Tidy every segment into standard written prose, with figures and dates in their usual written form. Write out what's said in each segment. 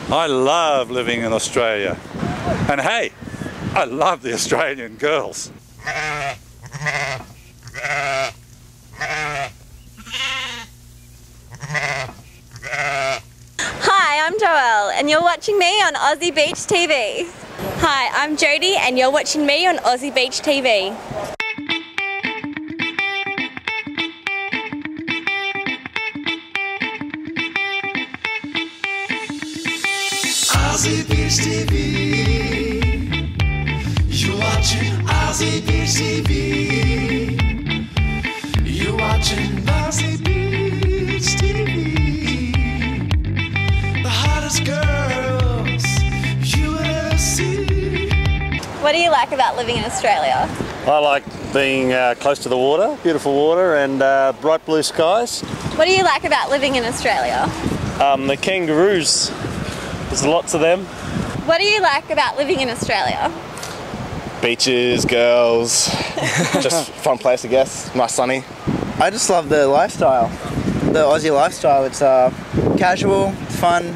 I love living in Australia. And hey, I love the Australian girls. Hi, I'm Joelle and you're watching me on Aussie Beach TV. Hi, I'm Jodie and you're watching me on Aussie Beach TV. Aussie Beach TV. You're watching Aussie Beach TV. You're watching Aussie Beach TV. The hottest girls you will ever see. What do you like about living in Australia? I like being close to the water, beautiful water and bright blue skies. What do you like about living in Australia? The kangaroos, there's lots of them. What do you like about living in Australia? Beaches, girls, just fun place I guess, nice sunny. I just love the lifestyle, the Aussie lifestyle. It's casual, fun,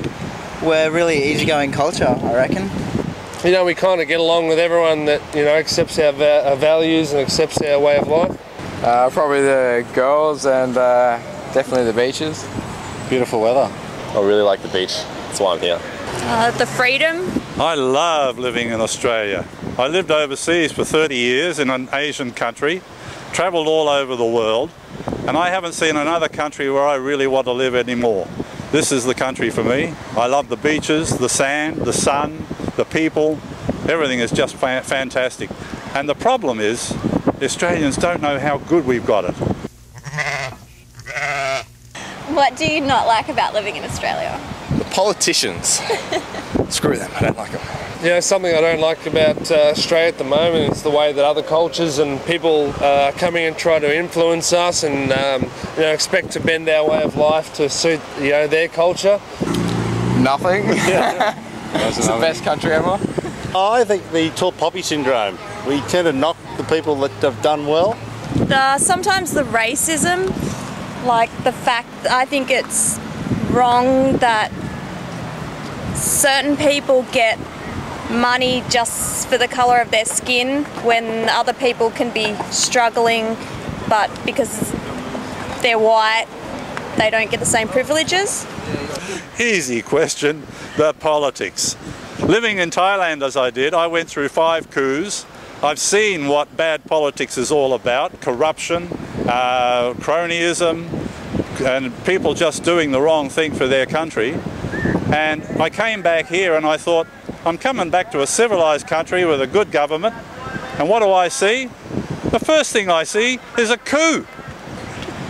we're really easygoing culture, I reckon. You know, we kind of get along with everyone that, you know, accepts our values and accepts our way of life. Probably the girls and definitely the beaches. Beautiful weather. I really like the beach, that's why I'm here. The freedom. I love living in Australia. I lived overseas for 30 years in an Asian country, travelled all over the world, and I haven't seen another country where I really want to live anymore. This is the country for me. I love the beaches, the sand, the sun, the people. Everything is just fantastic. And the problem is, the Australians don't know how good we've got it. What do you not like about living in Australia? The politicians. Screw them, I don't like them. You know, something I don't like about Australia at the moment is the way that other cultures and people come in and try to influence us and you know, expect to bend our way of life to suit, you know, their culture. Nothing. It's the best country ever. I think the tall poppy syndrome. We tend to knock the people that have done well. Sometimes the racism, like the fact, I think it's wrong that certain people get money just for the colour of their skin when other people can be struggling, but because they're white they don't get the same privileges. Easy question, the politics. Living in Thailand as I did, I went through 5 coups. I've seen what bad politics is all about, corruption, cronyism, and people just doing the wrong thing for their country. And I came back here and I thought, I'm coming back to a civilised country with a good government, and what do I see? The first thing I see is a coup.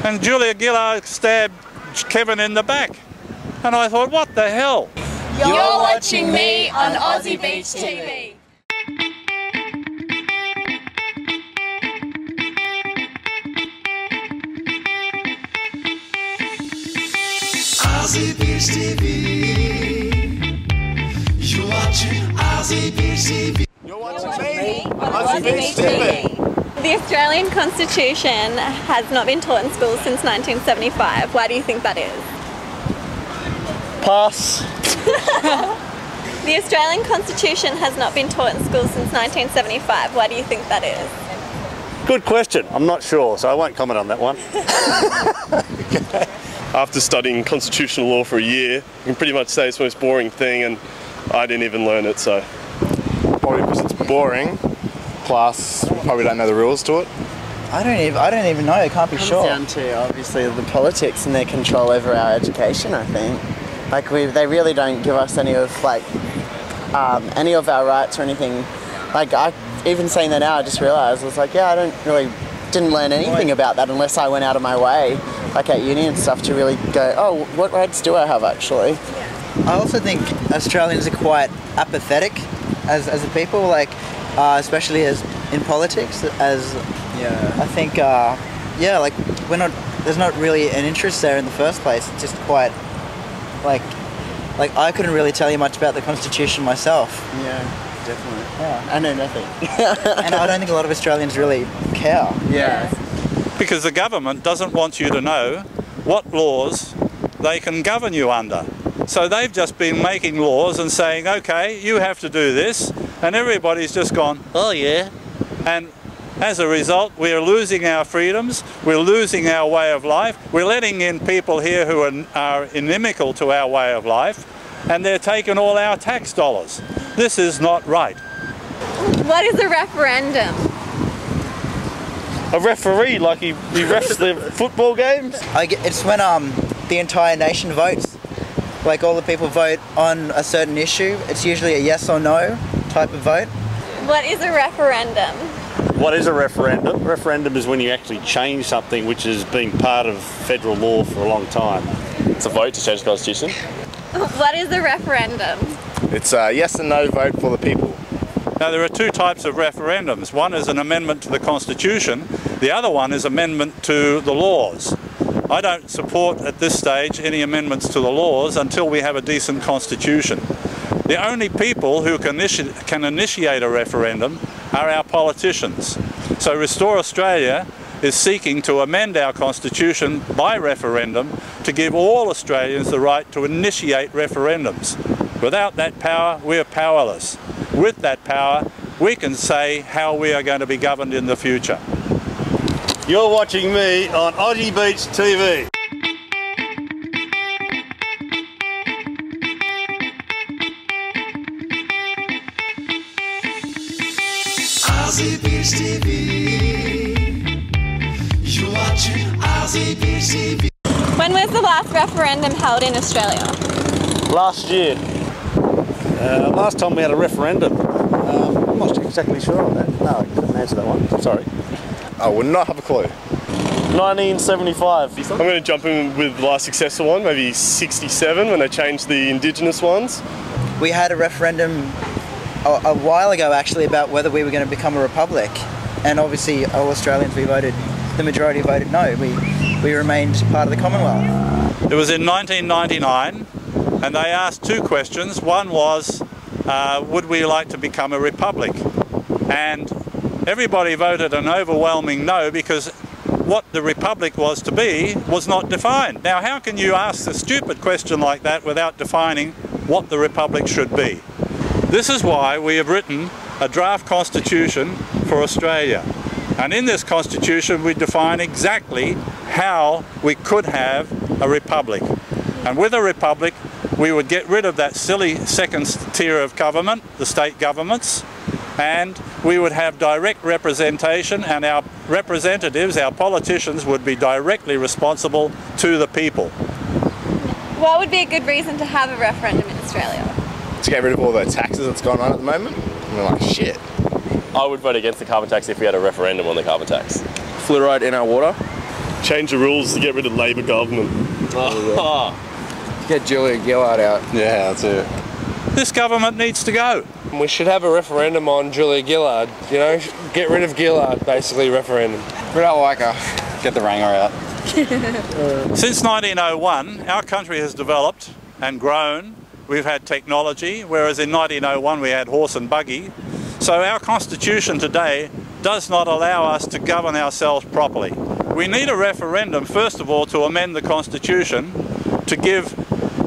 And Julia Gillard stabbed Kevin in the back. And I thought, what the hell? You're watching me on Aussie Beach TV. Aussie Beach TV. You're watching Aussie Beach TV. You're watching me on Aussie Beach TV. The Australian Constitution has not been taught in schools since 1975. Why do you think that is? Pass. The Australian Constitution has not been taught in schools since 1975. Why do you think that is? Good question. I'm not sure, so I won't comment on that one. Okay. After studying constitutional law for a year, you can pretty much say it's the most boring thing, and I didn't even learn it, so. Probably because it's boring, plus probably don't know the rules to it. I don't even know, I can't be sure. It comes down to obviously the politics and their control over our education, I think. Like they really don't give us any of any of our rights or anything. Like even saying that now, I just realised I was like, yeah, didn't learn anything about that unless I went out of my way, like at uni and stuff, to really go, oh, what rights do I have actually? I also think Australians are quite apathetic as a people, like especially as in politics. As I think like there's not really an interest there in the first place. It's just quite like I couldn't really tell you much about the Constitution myself. Yeah, definitely. Yeah. I know nothing. And I don't think a lot of Australians really care. Yeah. Because the government doesn't want you to know what laws they can govern you under. So they've just been making laws and saying, okay, you have to do this, and everybody's just gone, oh yeah. And as a result, we are losing our freedoms, we're losing our way of life, we're letting in people here who are inimical to our way of life, and they're taking all our tax dollars. This is not right. What is a referendum? A referee, like he refs the football games? It's when the entire nation votes. Like all the people vote on a certain issue. It's usually a yes or no type of vote. What is a referendum? What is a referendum? A referendum is when you actually change something which has been part of federal law for a long time. It's a vote to change the constitution. What is a referendum? It's a yes and no vote for the people. Now there are two types of referendums. One is an amendment to the Constitution, the other one is amendment to the laws. I don't support at this stage any amendments to the laws until we have a decent constitution. The only people who can initiate a referendum are our politicians. So Restore Australia is seeking to amend our constitution by referendum to give all Australians the right to initiate referendums. Without that power, we are powerless. With that power, we can say how we are going to be governed in the future. You're watching me on Aussie Beach TV. Aussie Beach TV. You're watching Aussie Beach TV. When was the last referendum held in Australia? Last year. Last time we had a referendum. I'm not exactly sure on that. No, I couldn't answer that one. Sorry. I would not have a clue. 1975. I'm going to jump in with the last successful one, maybe 67 when they changed the Indigenous ones. We had a referendum a while ago actually about whether we were going to become a republic, and obviously all Australians, the majority voted no. We remained part of the Commonwealth. It was in 1999 and they asked two questions. One was, would we like to become a republic? And everybody voted an overwhelming no, because what the republic was to be was not defined. Now, how can you ask a stupid question like that without defining what the republic should be? This is why we have written a draft constitution for Australia. And in this constitution we define exactly how we could have a republic. And with a republic we would get rid of that silly second tier of government, the state governments, and we would have direct representation, and our representatives, our politicians, would be directly responsible to the people. What would be a good reason to have a referendum in Australia? To get rid of all the taxes that's going on at the moment. And we're like, shit. I would vote against the carbon tax if we had a referendum on the carbon tax. Fluoride in our water. Change the rules to get rid of Labor government. Get Julia Gillard out. Yeah, that's it. This government needs to go. We should have a referendum on Julia Gillard, you know, get rid of Gillard, basically, referendum. We don't like her. Get the ranger out. Since 1901, our country has developed and grown. We've had technology, whereas in 1901 we had horse and buggy. So our constitution today does not allow us to govern ourselves properly. We need a referendum, first of all, to amend the constitution, to give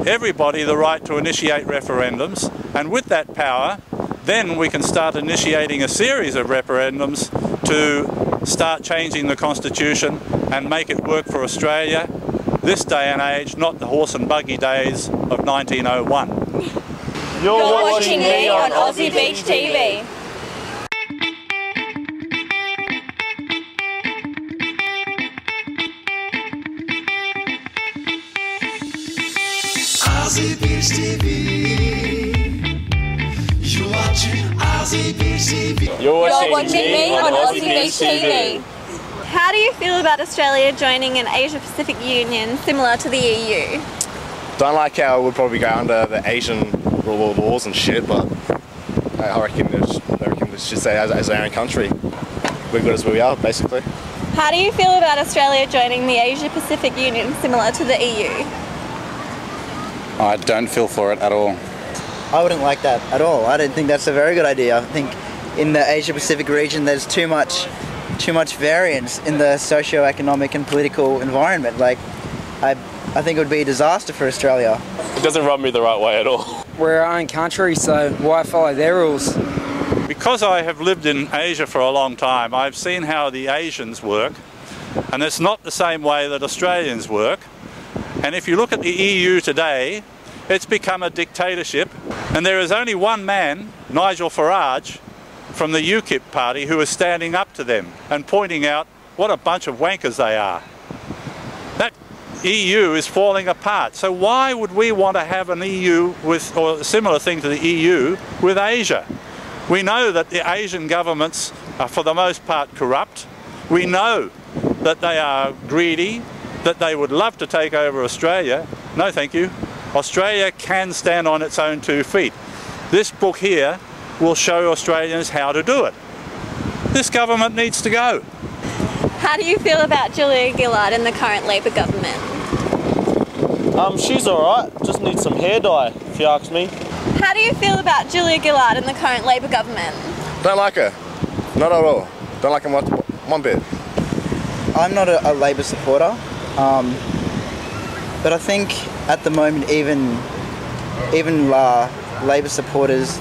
everybody the right to initiate referendums, and with that power, then we can start initiating a series of referendums to start changing the constitution and make it work for Australia this day and age, not the horse and buggy days of 1901. You're watching me on Aussie Beach TV. Aussie Beach TV. You're watching Aussie Beach TV. You're watching me on Aussie Beach TV. How do you feel about Australia joining an Asia-Pacific Union similar to the EU? Don't like how it would probably go under the Asian rule of laws and shit, but I reckon they should stay as their own country. We're good as we are, basically. How do you feel about Australia joining the Asia-Pacific Union similar to the EU? I don't feel for it at all. I wouldn't like that at all. I don't think that's a very good idea. I think in the Asia-Pacific region there's too much variance in the socio-economic and political environment. Like, I think it would be a disaster for Australia. It doesn't rub me the right way at all. We're our own country, so why follow their rules? Because I have lived in Asia for a long time, I've seen how the Asians work, and it's not the same way that Australians work. And if you look at the EU today, it's become a dictatorship, and there is only one man, Nigel Farage, from the UKIP party, who is standing up to them and pointing out what a bunch of wankers they are. That EU is falling apart. So why would we want to have an EU with, or a similar thing to the EU, with Asia? We know that the Asian governments are for the most part corrupt. We know that they are greedy, that they would love to take over Australia. No, thank you. Australia can stand on its own 2 feet. This book here will show Australians how to do it. This government needs to go. How do you feel about Julia Gillard and the current Labor government? She's alright, just needs some hair dye, if you ask me. How do you feel about Julia Gillard and the current Labor government? Don't like her. Not at all. Don't like her one bit. I'm not a Labor supporter, but I think at the moment even Labor supporters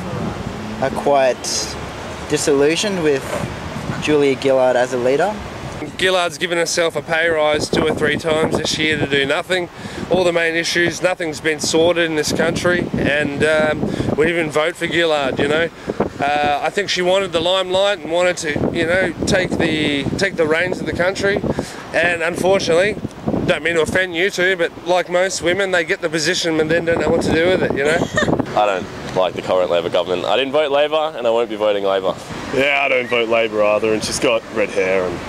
are quite disillusioned with Julia Gillard as a leader. Gillard's given herself a pay rise 2 or 3 times this year to do nothing. All the main issues, nothing's been sorted in this country, and we didn't even vote for Gillard, you know. I think she wanted the limelight and wanted to, you know, take the reins of the country, and unfortunately, don't mean to offend you two, but like most women, they get the position and then don't know what to do with it, you know. I don't like the current Labor government. I didn't vote Labor, and I won't be voting Labor. Yeah, I don't vote Labor either, and she's got red hair. And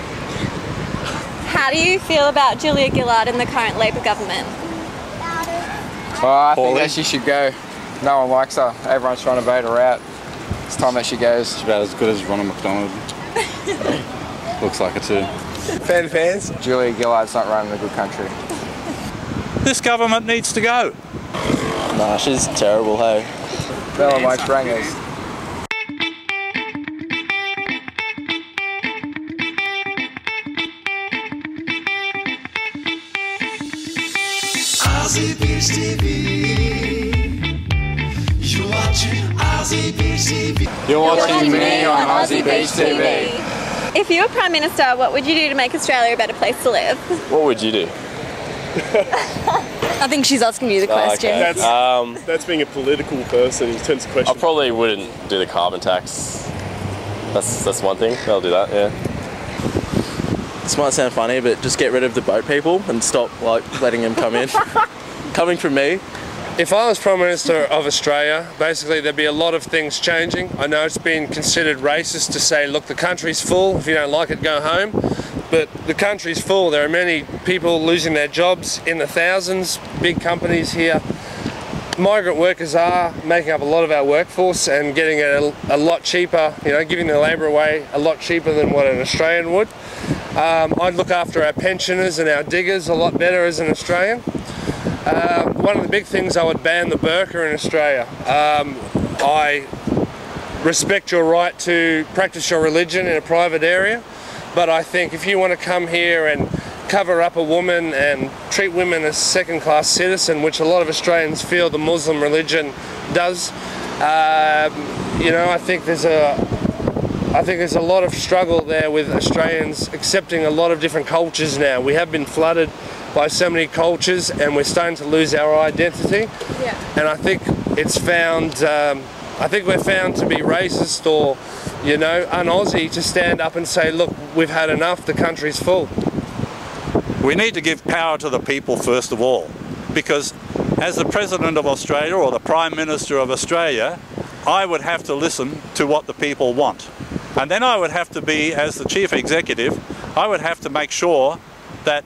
How do you feel about Julia Gillard and the current Labor government? Well, I think that she should go. No one likes her. Everyone's trying to vote her out. It's time that she goes. She's about as good as Ronald McDonald. Looks like it too. Fans? Julia Gillard's not running a good country. This government needs to go. Nah, she's terrible, hey. Bella Mike Sprangers. Aussie Beach TV. You're watching Aussie Beach TV. You're watching me on Aussie Beach TV. If you were Prime Minister, what would you do to make Australia a better place to live? What would you do? I think she's asking you the question. Okay. that's being a political person in terms of I questions. probably wouldn't do the carbon tax. That's one thing. I'll do that, yeah. This might sound funny, but just get rid of the boat people and stop like letting them come in. Coming from me. If I was Prime Minister of Australia, basically there'd be a lot of things changing. I know it's been considered racist to say, look, the country's full, if you don't like it, go home. But the country's full. There are many people losing their jobs in the thousands, big companies here. Migrant workers are making up a lot of our workforce and getting it a lot cheaper, you know, giving the labour away a lot cheaper than what an Australian would. I'd look after our pensioners and our diggers a lot better as an Australian. One of the big things, I would ban the burqa in Australia. I respect your right to practice your religion in a private area, but I think if you want to come here and cover up a woman and treat women as second-class citizen, which a lot of Australians feel the Muslim religion does, you know, I think there's a lot of struggle there with Australians accepting a lot of different cultures now. We have been flooded by so many cultures and we're starting to lose our identity. Yeah. And I think it's found, I think we're found to be racist or, you know, un-Aussie to stand up and say, look, we've had enough, the country's full. We need to give power to the people first of all, because as the President of Australia or the Prime Minister of Australia, I would have to listen to what the people want. And then I would have to be, as the Chief Executive, I would have to make sure that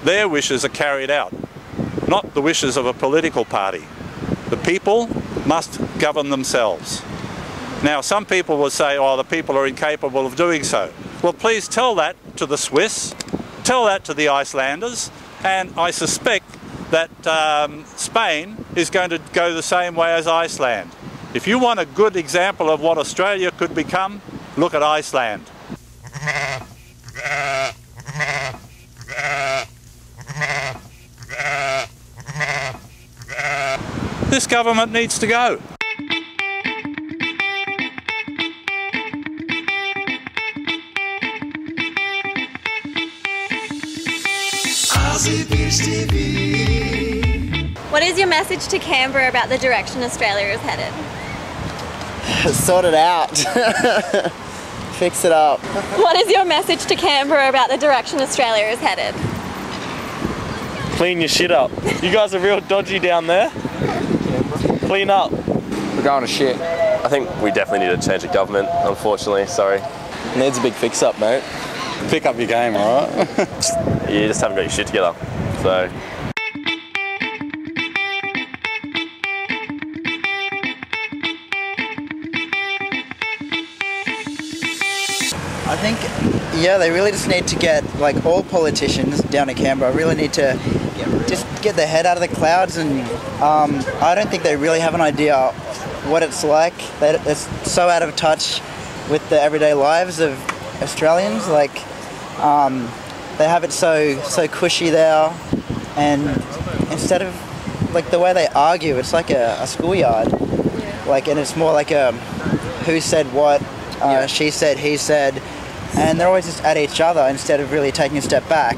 their wishes are carried out, not the wishes of a political party. The people must govern themselves. Now, some people will say, oh, the people are incapable of doing so. Well, please tell that to the Swiss, tell that to the Icelanders, and I suspect that Spain is going to go the same way as Iceland. If you want a good example of what Australia could become, look at Iceland. This government needs to go. Aussie Beach TV. What is your message to Canberra about the direction Australia is headed? Sort it out. Fix it up. What is your message to Canberra about the direction Australia is headed? Clean your shit up. You guys are real dodgy down there. Clean up. We're going to shit. I think we definitely need to change the government, unfortunately, sorry. Needs a big fix up, mate. Pick up your game, alright? You just haven't got your shit together, so. I think, yeah, they really just need to get, like, all politicians down in Canberra really need to just get their head out of the clouds, and I don't think they really have an idea what it's like. They're so out of touch with the everyday lives of Australians. Like, they have it so cushy there, and instead of, like, the way they argue, it's like a schoolyard. Like, and it's more like a who said what, she said, he said, and they're always just at each other instead of really taking a step back.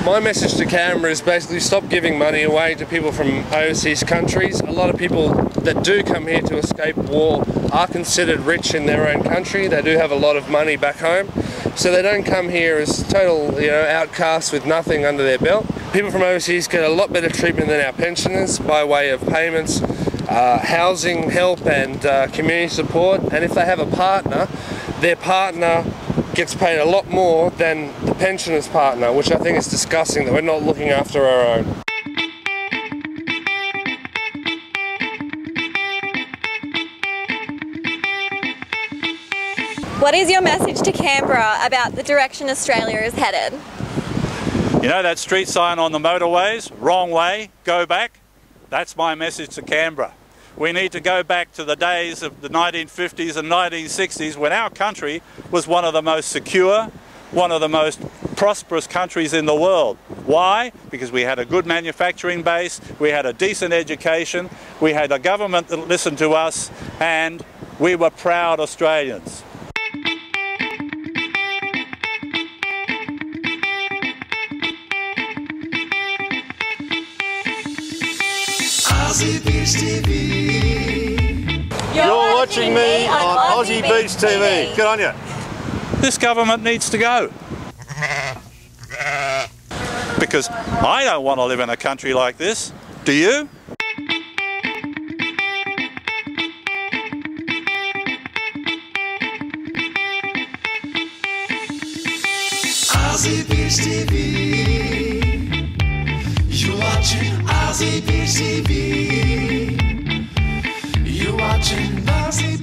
My message to Canberra is basically stop giving money away to people from overseas countries. A lot of people that do come here to escape war are considered rich in their own country. They do have a lot of money back home. So they don't come here as total, outcasts with nothing under their belt. People from overseas get a lot better treatment than our pensioners by way of payments, housing help and community support. And if they have a partner, their partner gets paid a lot more than the pensioner's partner, which I think is disgusting that we're not looking after our own. What is your message to Canberra about the direction Australia is headed? You know that street sign on the motorways, wrong way, go back? That's my message to Canberra. We need to go back to the days of the 1950s and 1960s when our country was one of the most secure, one of the most prosperous countries in the world. Why? Because we had a good manufacturing base, we had a decent education, we had a government that listened to us, and we were proud Australians. Aussie Beach TV. You're watching me on Aussie Beach TV. Good on you. This government needs to go. Because I don't want to live in a country like this. Do you? Aussie Beach TV. You're watching Aussie Beach TV. You're watching Aussie